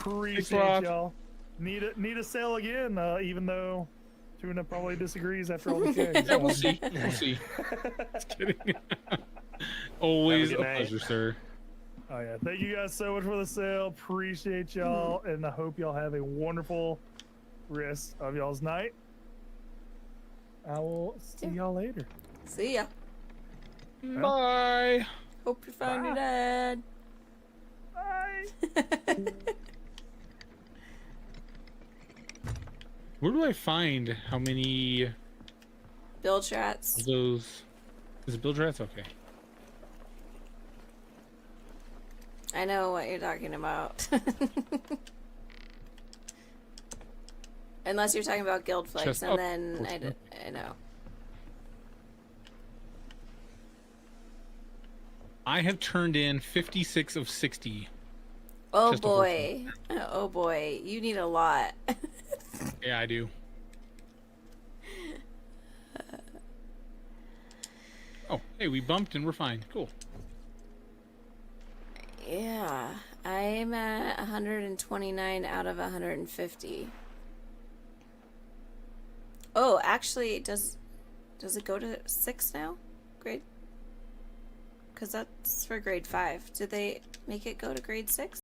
Appreciate y'all. Need a sale again, even though Tuna probably disagrees after all the kegs. Yeah, we'll see. We'll see. Just kidding. Always a pleasure, sir. Oh yeah, thank you guys so much for the sale. Appreciate y'all, and I hope y'all have a wonderful rest of y'all's night. I will see y'all later. See ya. Bye. Hope you find your dad. Bye. Where do I find how many Bilge rats. of those? Is it bilge rats? Okay. I know what you're talking about. Unless you're talking about guild flakes, and then I know. I have turned in 56 of 60. Oh Just a boy. Oh boy. You need a lot. Yeah, I do. Oh, hey, we bumped and we're fine. Cool. Yeah. I'm at 129 out of 150. Oh, actually, does it go to 6 now? Grade? Because that's for grade 5. Did they make it go to grade 6?